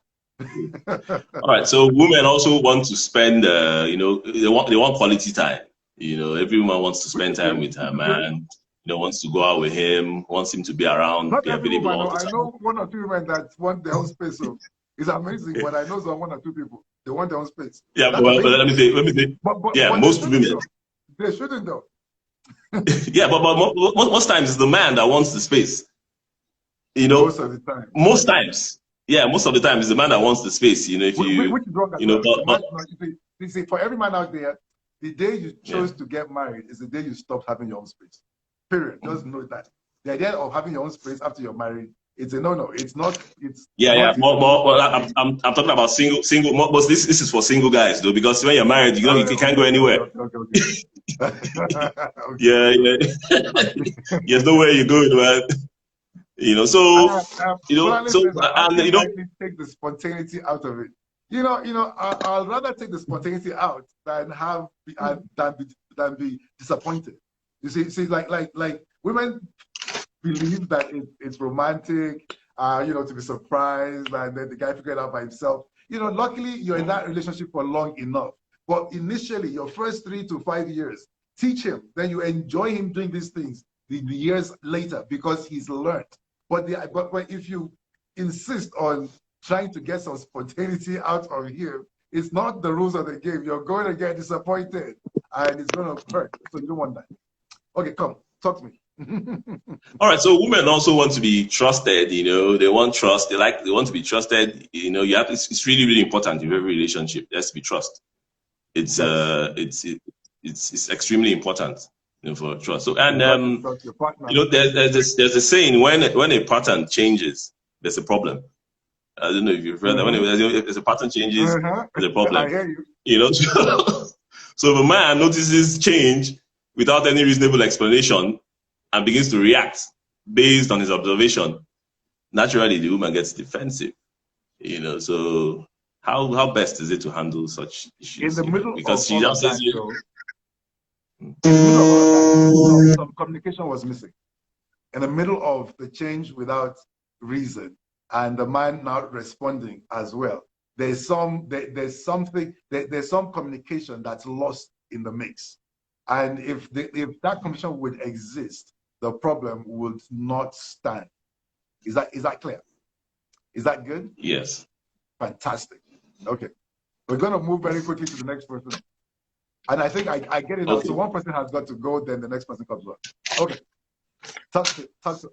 All right. So women also want to spend, you know, they want quality time. You know, every woman wants to spend time with her man. You know, wants to go out with him, wants him to be around, not be available all the time. I know one or two women that want their own space. So it's amazing, but I know some one or two people, they want their own space. Yeah, but let me say. But most women. They shouldn't though. Yeah, but most times it's the man that wants the space. You know, most of the time. Most times. Yeah, most of the time it's the man that wants the space. You know, if you, which is wrong, you know, you see, for every man out there, the day you chose to get married is the day you stopped having your own space. Period. Just know that. The idea of having your own space after you're married, it's a no-no. It's not. It's I'm talking about single. But this is for single guys though, because when you're married, you know you can't go anywhere. Okay. Yeah. There's nowhere you go, man. You know, so you know, take the spontaneity out of it. You know, I'll rather take the spontaneity out than than be disappointed. You see, like women believe that it's romantic, you know, to be surprised, and then the guy figured it out by himself. You know, luckily you're in that relationship for long enough. But initially, your first 3 to 5 years, teach him. Then you enjoy him doing these things the years later because he's learned. But if you insist on trying to get some spontaneity out of him, it's not the rules of the game. You're going to get disappointed, and it's going to hurt. So you don't want that. Okay, come, talk to me. All right, so women also want to be trusted. You know, they want trust. They want to be trusted. You know, it's really, really important in every relationship. There has to be trust. It's extremely important, you know, for trust. So and you know, there's a saying when a pattern changes, there's a problem. I don't know if you've read that. When there's a pattern changes, there's a problem. I hear you. You know, so if a man notices change without any reasonable explanation and begins to react based on his observation, naturally the woman gets defensive. You know, so how best is it to handle such issues? In the middle because of she all says some communication was missing. in the middle of the change without reason, and the man not responding as well, there's some communication that's lost in the mix. And if that communication would exist, the problem would not stand. Is that clear? Is that good? Yes. Fantastic. Okay. We're going to move very quickly to the next person. And I think I get it now. Okay. So one person has got to go, then the next person comes on. Okay. Talk to us.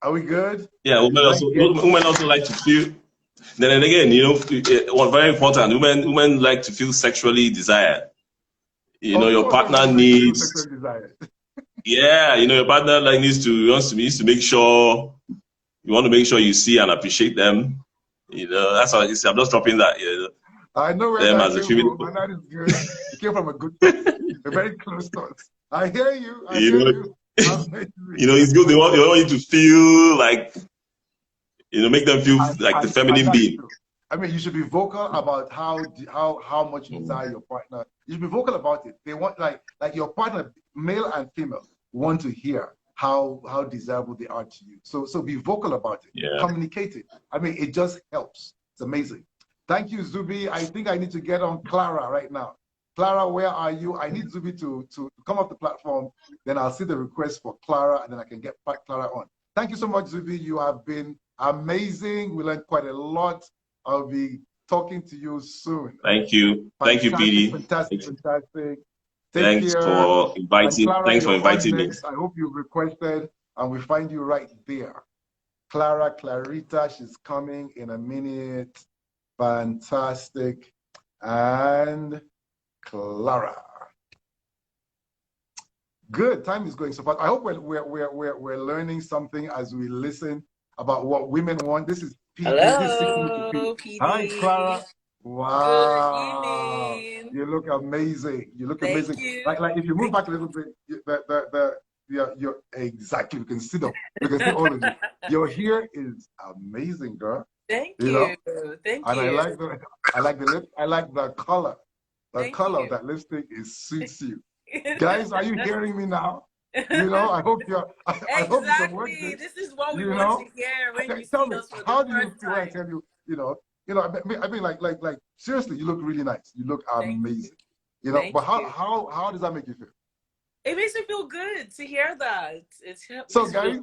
Are we good? Yeah, women also like to feel. Then again, you know, one very important. Women like to feel sexually desired. You know, your partner needs. Yeah, you know, your partner needs to make sure. You want to make sure you see and appreciate them. You know, that's how I say. I'm just dropping that. You know, I know where that came from, and that is good. It came from a good place, a very close thought. I hear you. I hear you. You know, it's good. They want you to feel like, you know, make them feel like the feminine being. I mean, you should be vocal about how much you desire your partner. You should be vocal about it. They want like your partner, male and female, want to hear how desirable they are to you. So be vocal about it. Yeah. Communicate it. I mean, it just helps. It's amazing. Thank you, Zubi. I think I need to get on Clara right now. Clara, where are you? I need Zubi to come off the platform. Then I'll see the request for Clara, and then I can get Clara on. Thank you so much, Zubi. You have been amazing. We learned quite a lot. I'll be talking to you soon. Thank you. Thank you, PD. Fantastic. Thanks for inviting. Clara, thanks for inviting me. I hope you requested, and we find you right there. Clarita, she's coming in a minute. Fantastic. And Clara. Good. Time is going so fast. I hope we're learning something as we listen about what women want. This is PD. Hello, PD. Hi, Clara. Wow. Good evening. You look amazing. You look Thank amazing. you. Like if you move back a little bit, you're exactly. You can see them. You can see all of you. Your hair is amazing, girl. Thank you. Thank and you. I like the lip. I like the color. The Thank color you. of that lipstick suits you. Guys, are you hearing me now? You know, I hope you're. I hope you can work this. This is what we want to hear when you tell see me, us for how the do you first feel? I time. tell you, I mean, like, seriously, you look really nice. You look amazing. You know, but how does that make you feel? It makes me feel good to hear that. So, guys,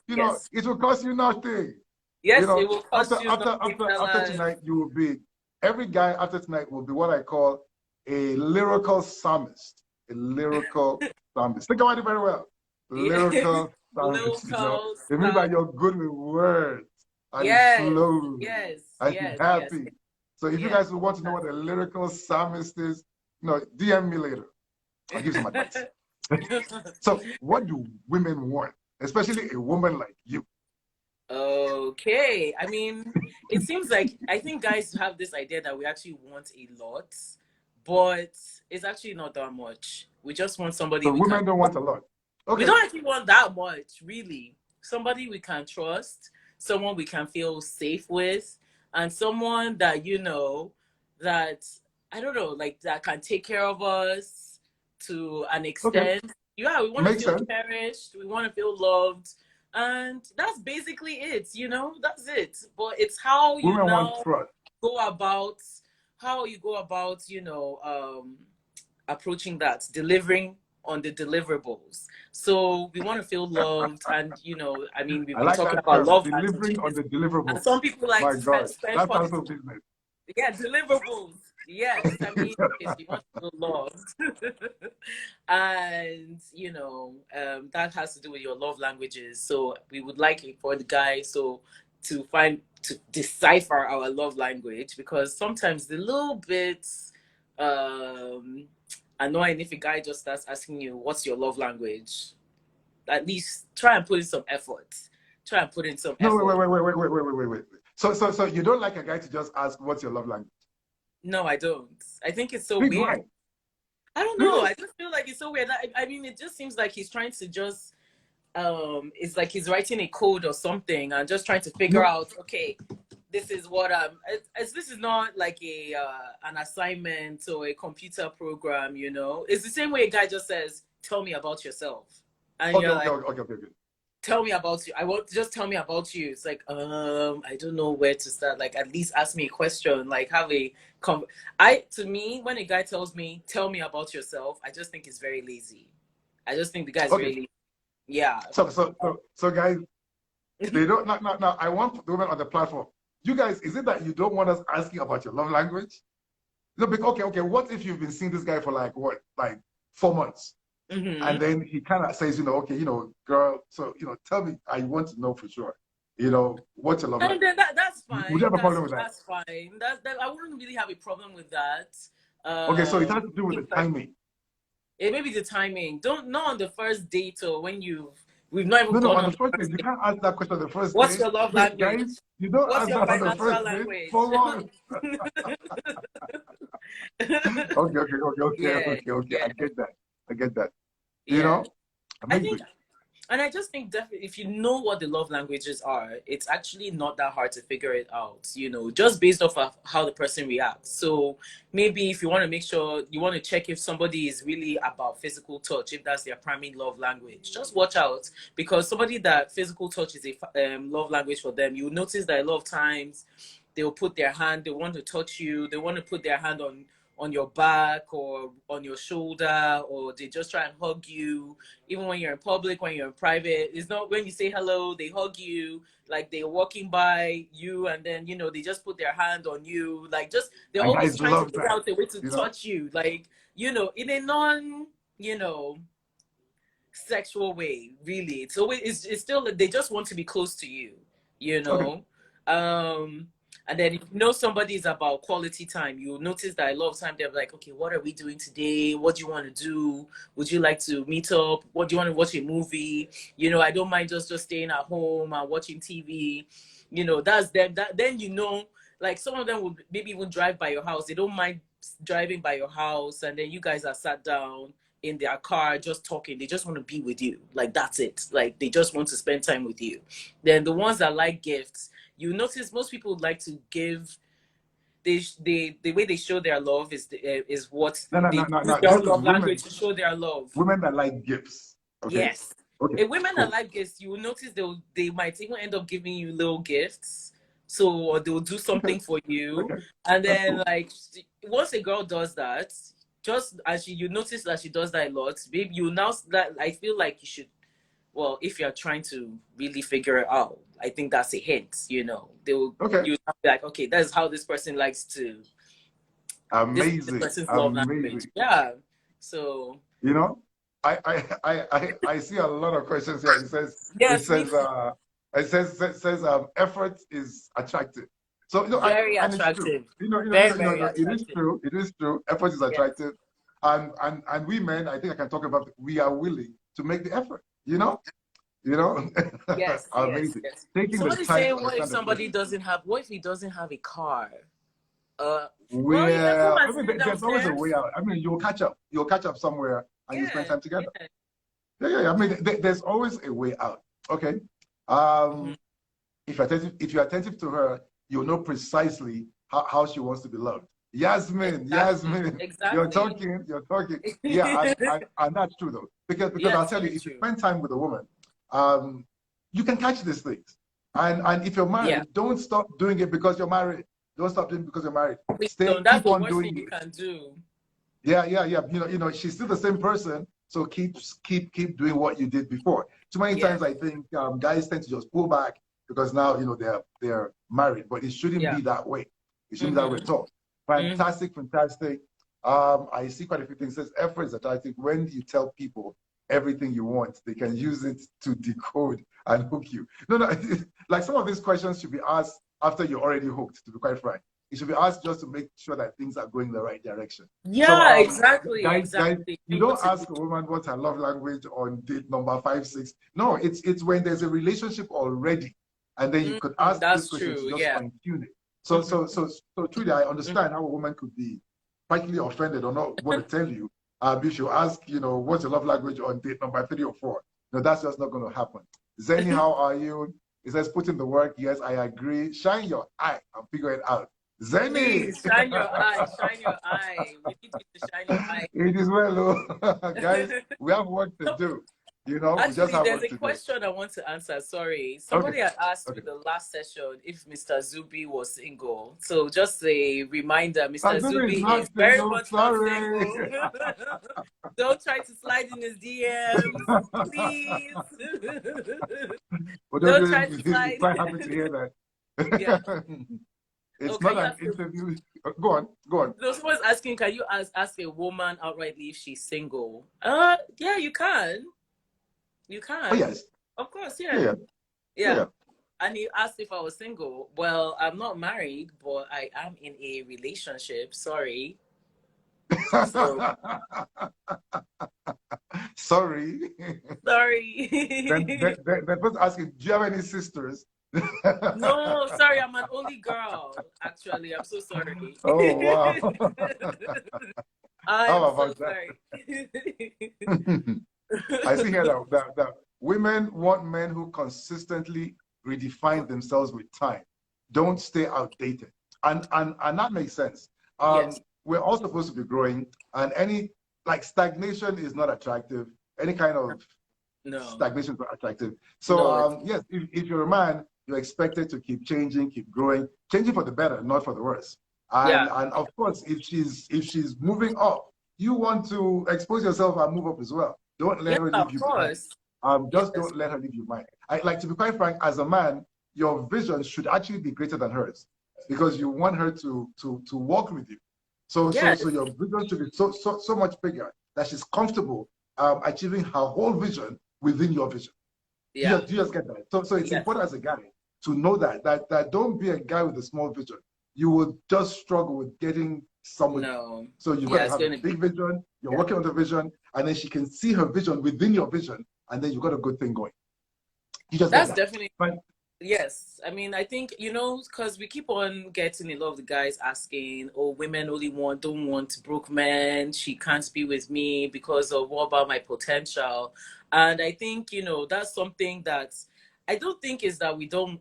you know, it will cost you nothing. Yes, you know, it will cost you nothing. After tonight, you will be. Every guy after tonight will be what I call a lyrical psalmist. A lyrical psalmist. Think about it very well. Lyrical psalmist. You know? It means that you're good with words and flow and happy. So if you guys want to know what a lyrical psalmist is, DM me later. I'll give some advice. So what do women want, especially a woman like you? Okay. I mean, it seems like I think guys have this idea that we actually want a lot, but it's actually not that much. We just want somebody. So women don't want a lot. Okay. We don't actually want that much, really. Somebody we can trust, someone we can feel safe with, and someone that, that, I don't know, like that can take care of us to an extent. Okay. Yeah, we want to feel cherished. We want to feel loved. And that's basically it, that's it. But it's how you go about, approaching that, delivering on the deliverables. So we want to feel loved, and I mean, we've been talking about love delivering on the deliverables. And some people like to spend that's business. Yeah, deliverables. Yes, I mean, if you want to feel loved, and that has to do with your love languages. So we would like it for the guy to decipher our love language, because sometimes the little bit annoying if a guy just starts asking you what's your love language. At least try and put in some effort. Effort. Wait. So you don't like a guy to just ask what's your love language? No, I don't. I think it's so weird. Why? I don't know. I just feel like it's so weird. I mean, it just seems like he's trying to just it's like he's writing a code or something and just trying to figure out, okay, this is what this is not like an assignment or a computer program, It's the same way a guy just says, tell me about yourself. And okay. tell me about you. I want just tell me about you. It's like, I don't know where to start. Like, at least ask me a question. Like, have a to me, when a guy tells me, tell me about yourself, I just think it's very lazy. I just think the guy's Okay. really, yeah. So guys, they don't. No. I want the women on the platform. You guys, is it that you don't want us asking about your love language? No, okay. What if you've been seeing this guy for like 4 months? Mm-hmm. And then he kind of says, okay, girl, so, tell me, I want to know for sure, what's your love language? And then that's fine. Would you have a problem with that? That's fine. I wouldn't really have a problem with that. Okay, so it has to do with the timing. It may be the timing. Not on the first date or when we've not even gone on the first date. You can't ask that question on the first What's date. your love language? Guys, you don't What's ask your that on the first language? date. For what? Okay. Yeah. I get that. Yeah. Amazing. I just think definitely if you know what the love languages are, it's actually not that hard to figure it out, just based off of how the person reacts. So maybe if you want to make sure, you want to check if somebody is really about physical touch, if that's their primary love language, just watch out, because somebody that physical touch is a love language for them, you'll notice that a lot of times they'll put their hand, they want to touch you, they want to put their hand on your back or on your shoulder, or they just try and hug you, even when you're in public, when you're in private. It's not when you say hello, they hug you, like they're walking by you, and then, they just put their hand on you, like they're always trying to figure out a way to touch you, like, in a non, sexual way, really. It's still, they just want to be close to you, Okay. And then if somebody is about quality time, you'll notice that a lot of time they're like, okay, what are we doing today? What do you want to do? Would you like to meet up? What do you want to watch a movie? I don't mind just staying at home and watching TV. That's them. Then like some of them would maybe even drive by your house. They don't mind driving by your house, and then you guys are sat down in their car just talking. They just want to be with you. Like, that's it. Like, they just want to spend time with you. Then the ones that like gifts, you notice most people would like to give. The way they show their love is what No. their love language to show their love. Women that like gifts. Okay. Yes. Okay. Women that like gifts, you will notice they might even end up giving you little gifts. So, or they'll do something for you, and then like once a girl does that, just as you notice that she does that a lot, babe, I feel like you should. Well, if you're trying to really figure it out, I think that's a hint, You'll have to be like, okay, that's how this person likes to. Amazing. This person's love language. Yeah. So. I see a lot of questions here. It says, effort is attractive. So very attractive. It is true. Effort is attractive, and we men, I think I can talk about it, we are willing to make the effort. Yes. Amazing. Yes. Somebody's saying, what if somebody doesn't have? What if he doesn't have a car? There's always a way out. I mean, you'll catch up. You'll catch up somewhere, and you spend time together. Yeah. I mean, there's always a way out. Okay. If you're attentive to her, you'll know precisely how she wants to be loved. Yasmin, exactly. You're talking. Yeah, and that's true though. Because I'll tell you, if you spend time with a woman, you can catch these things. And if you're married, don't stop doing it because you're married. Don't stop doing it because you're married. That's the worst thing you can do. Yeah. She's still the same person, so keep doing what you did before. Too many times I think guys tend to just pull back because now they're married, but it shouldn't be that way. It shouldn't be that way at all. Fantastic. I see quite a few things. It says effort is attractive. When you tell people everything you want, they can use it to decode and hook you. No, like some of these questions should be asked after you're already hooked, to be quite frank. It should be asked just to make sure that things are going the right direction. Yeah, exactly. Guys, you don't ask a woman what's her love language on date number 5, 6. No, it's when there's a relationship already, and then you could ask this question to just fine-tune it. So truly, I understand how a woman could be partly offended or not want to tell you. You should ask, what's your love language on date number 3 or 4. No, that's just not going to happen. Zenny, how are you? It says, put in the work. Yes, I agree. Shine your eye and figure it out. Zenny! Please, shine your eye. We need you to shine your eye. It is well, guys, we have work to do. You know, we just Actually, have there's work a to do. question I want to answer. Sorry. Somebody Okay. had asked Okay. with the last session if Mr. Zubi was single. So just a reminder, Mr. Azumi is Zubi not is very single. much not Sorry. single. Don't try to slide in his DMs, please. But Don't try to you're slide. quite happy to hear that. Yeah. It's Oh, can not you an ask interview. Go on. Go on. no, someone's asking, can you ask a woman outrightly if she's single? Yeah, you can. You can. Oh, yes. Of course, Yeah. yeah. Yeah. Yeah. And he asked if I was single. Well, I'm not married, but I am in a relationship. Sorry. So, Sorry. sorry. They're supposed to ask you, do you have any sisters? No, sorry, I'm an only girl. Actually, I'm so sorry. Oh, wow. I'm How so about sorry. that? I see here that women want men who consistently redefine themselves with time, don't stay outdated, and that makes sense. Yes. We're all supposed to be growing, and any stagnation is not attractive. Any kind of No. stagnation is not attractive. So No. yes, if you're a man, you're expected to keep changing, keep growing, changing for the better, not for the worse. And Yeah. and of course, if she's moving up, you want to expose yourself and move up as well. Don't let her Yeah, leave of you behind. course. Just Yes. don't let her leave you behind. To be quite frank, as a man, your vision should actually be greater than hers, because you want her to walk with you. So Yes. your vision should be so much bigger that she's comfortable achieving her whole vision within your vision. Yeah. You just get that. So it's Yes. important as a guy to know that don't be a guy with a small vision. You will just struggle with getting somewhere. No. So you've Yeah, got to have a big vision. You're working on the vision, and then she can see her vision within your vision, and then you've got a good thing going. You just That's get that. definitely But yes. I mean, I think, because we keep on getting a lot of the guys asking, oh, women don't want broke men. She can't be with me because of what about my potential? And I think, that's something that I don't think is that we don't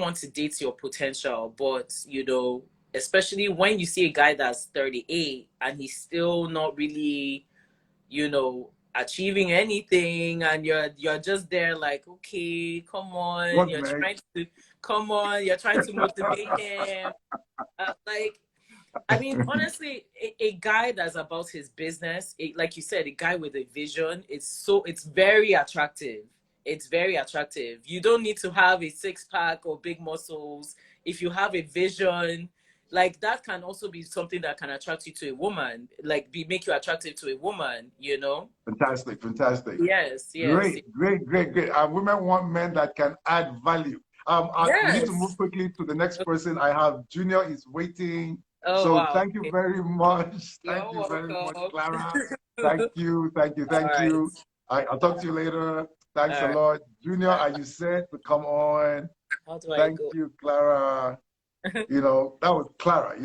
want to date your potential, but, especially when you see a guy that's 38 and he's still not really, achieving anything, and you're just there like, okay, come on, what you're next? trying to motivate him. I mean, honestly, a guy that's about his business, like you said, a guy with a vision, it's very attractive. It's very attractive. You don't need to have a six-pack or big muscles. If you have a vision, that can also be something that can attract you to a woman, make you attractive to a woman, Fantastic. Yes. Great. Women want men that can add value. We need to move quickly to the next person. I have Junior is waiting. Oh, so wow. thank you very much. Thank you very much, Clara. Thank you. I'll talk to you later. Thanks a lot. Junior, are you set to come on? How do I Thank go? you, Clara. That was Clara,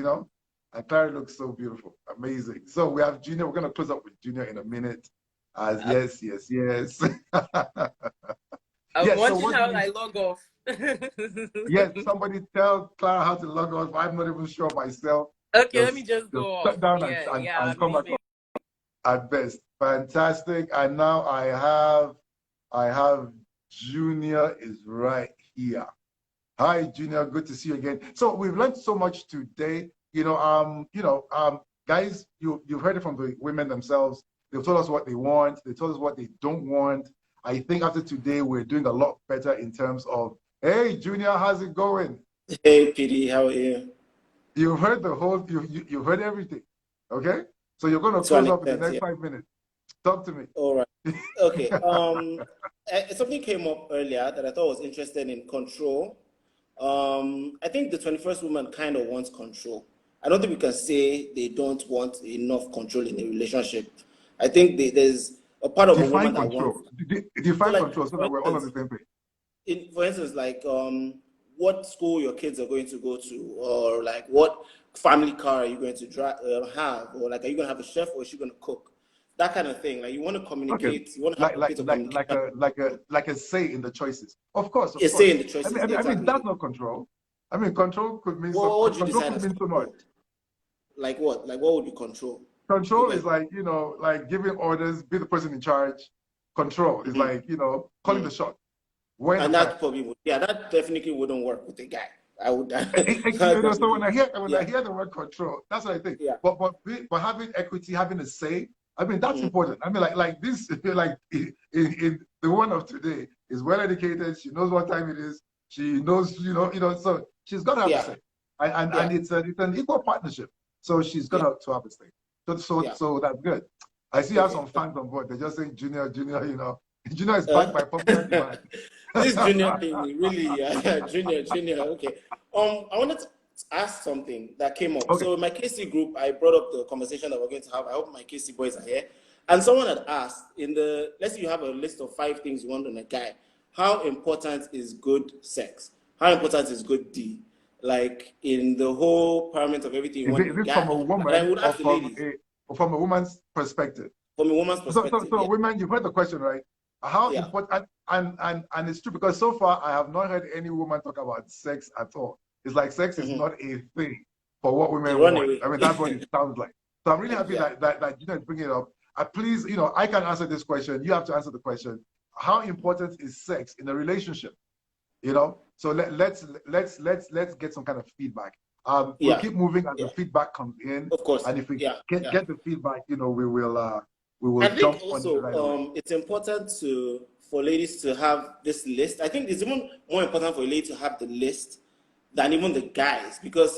and Clara looks so beautiful. Amazing. So we have Junior. We're going to close up with Junior in a minute. Yes. I'm wondering how I log off. Yes, somebody tell Clara how to log off. I'm not even sure myself. Okay, let me just go off. Shut down and come back at best. Fantastic. And now I have Junior is right here. Hi, Junior. Good to see you again. So we've learned so much today. Guys, you've heard it from the women themselves. They've told us what they want. They told us what they don't want. I think after today, we're doing a lot better in terms of, hey, Junior, how's it going? Hey, PD, how are you? You've heard you've heard everything, okay? So you're going to close up in the next 5 minutes. Talk to me. All right. Okay. Something came up earlier that I thought was interesting in control. I think the 21st woman kind of wants control. I don't think we can say they don't want enough control in a relationship. I think there's a part of a woman that wants... Define control so that we're all on the same page. For instance, what school your kids are going to go to, or what family car are you going to have, or are you going to have a chef, or is she going to cook? That kind of thing. You want to communicate. Okay. You want to have like a say in the choices. Of course. A say in the choices. I mean, that's not control. I mean, control could mean what so much. Like what? Like what would you control? Control is giving orders, be the person in charge, control. It's like, you know, calling the shot. And that probably would, that definitely wouldn't work with a guy. I would. So when I hear the word control, that's what I think. Yeah. But having equity, having a say, I mean, that's important. I mean, like this, like in the one of today is well educated. She knows what time it is. She knows, you know. So she's got to have a say, and it's an equal partnership. So she's got to have a say. So that's good. I see you have some fans on board. They're just saying Junior, you know. Junior is backed by popular demand. This Junior thing, really, Junior. Okay. I wanted to ask something that came up. Okay. So in my KC group, I brought up the conversation that we're going to have. I hope my KC boys are here. And someone had asked, let's say you have a list of 5 things you want in a guy. How important is good sex? How important is good D? Like in the whole pyramid of everything you want in a guy. From a woman or from a woman's perspective? From a woman's perspective. So women, you've heard the question, right? How important, and it's true, because so far I have not heard any woman talk about sex at all. It's like sex is not a thing for what women want. I mean, that's what it sounds like. So I'm really happy that you know, bring it up. Please, you know, I can answer this question. You have to answer the question. How important is sex in a relationship? You know, so let's get some kind of feedback. We'll keep moving as the feedback comes in. Of course. And if we get the feedback, you know, we will I think also it's important for ladies to have this list. I think it's even more important for a lady to have the list than even the guys, because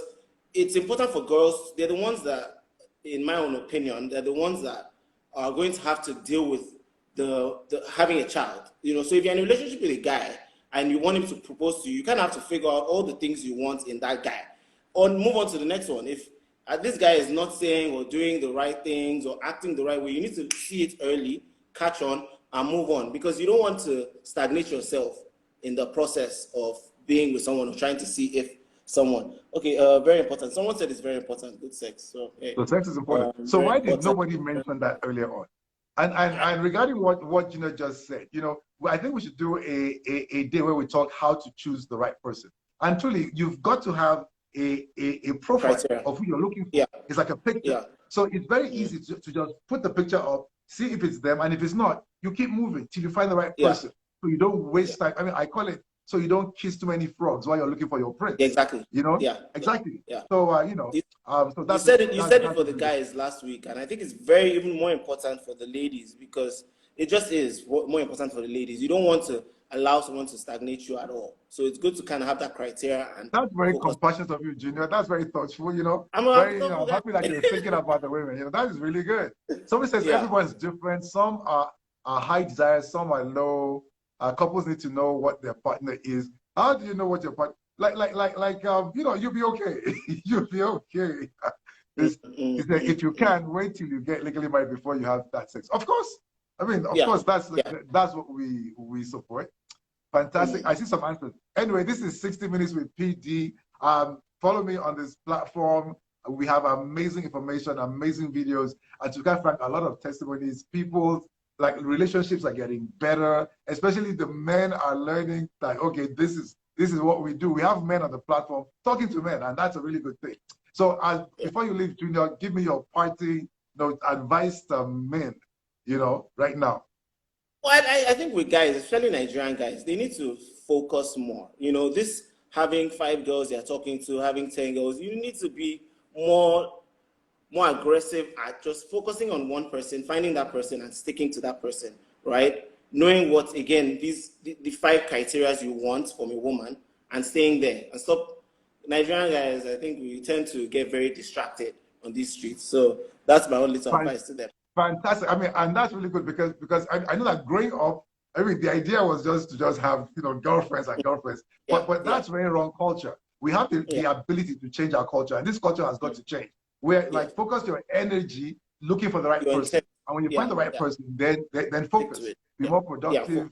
it's important for girls. They're the ones that, in my own opinion, they're the ones that are going to have to deal with the having a child. You know, so if you're in a relationship with a guy and you want him to propose to you, you kind of have to figure out all the things you want in that guy. Or move on to the next one. If this guy is not saying or doing the right things or acting the right way, you need to see it early, catch on, and move on, because you don't want to stagnate yourself in the process of being with someone or trying to see if someone. Okay, very important. Someone said it's very important, good sex. So, hey, so sex is important. So why did nobody mention that earlier on? And regarding what Gina just said, you know, I think we should do a day where we talk how to choose the right person. And truly, you've got to have a profile of who you're looking for. Yeah. It's like a picture. Yeah. So it's very easy to just put the picture up, see if it's them, and if it's not, you keep moving till you find the right person. So you don't waste time. I mean, I call it, so you don't kiss too many frogs while you're looking for your prince. Exactly. You know? Yeah. Exactly. Yeah. So you know, so that's you said it for the guys last week, and I think it's very even more important for the ladies, because it just is more important for the ladies. You don't want to allow someone to stagnate you at all. So it's good to kind of have that criteria. And that's very compassionate of you, Junior. That's very thoughtful, you know. I'm happy that you're thinking about the women. You know, that is really good. Somebody says everyone's different. Some are high desires, some are low. Couples need to know what their partner is. How do you know what your partner, you know, you'll be okay. You'll be okay. If you can, wait till you get legally married before you have that sex. Of course. I mean, of course, that's what we support. Fantastic. I see some answers. Anyway, this is 60 Minutes with PD. Follow me on this platform. We have amazing information, amazing videos, and to quite frank, a lot of testimonies. People's relationships are getting better. Especially the men are learning that, okay, this is what we do. We have men on the platform talking to men, and that's a really good thing. So before you leave, Junior, give me your parting advice to men, you know, right now. Well, I think with guys, especially Nigerian guys, they need to focus more. You know, this having 5 girls they're talking to, having 10 girls, you need to be more aggressive at just focusing on one person, finding that person and sticking to that person, right? Knowing what, again, the 5 criteria you want from a woman and staying there. And stop. Nigerian guys, I think we tend to get very distracted on these streets. So that's my only advice to them. Fantastic. I mean, and that's really good because I know that growing up, I mean, the idea was just to have, you know, girlfriends and girlfriends. But that's very wrong culture. We have the ability to change our culture, and this culture has got to change. Where focus your energy looking for the right person, and when you find the right person, then focus. Be more productive.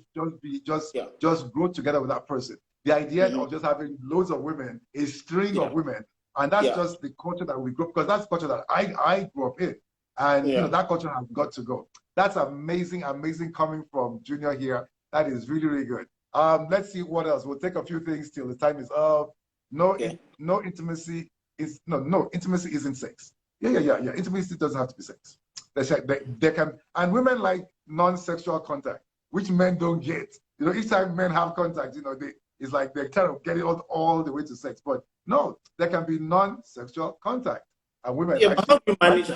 Just grow together with that person. The idea of just having loads of women, a string of women, and that's just the culture that we grew up, because that's the culture that I grew up in. And you know, that culture has got to go. That's amazing, amazing coming from Junior here. That is really, really good. Let's see what else. We'll take a few things till the time is up. No intimacy is intimacy isn't sex. Yeah. Intimacy doesn't have to be sex. They can, and women like non-sexual contact. which men don't get. You know, each time men have contact, you know, it's like they're kind of getting all the way to sex. But no, there can be non-sexual contact. And women yeah, but how do you manage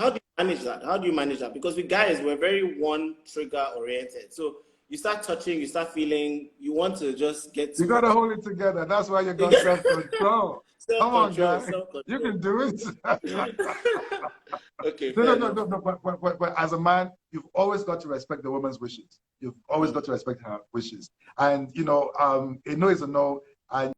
that? How do you manage that? Because with guys, we're very one trigger oriented. So you start touching, you start feeling, you want to just get to you gotta hold it together. That's why you got self-control. Come on, guys. You can do it. Okay. No. But as a man, you've always got to respect the woman's wishes. You've always got to respect her wishes. And you know, a no is a no. And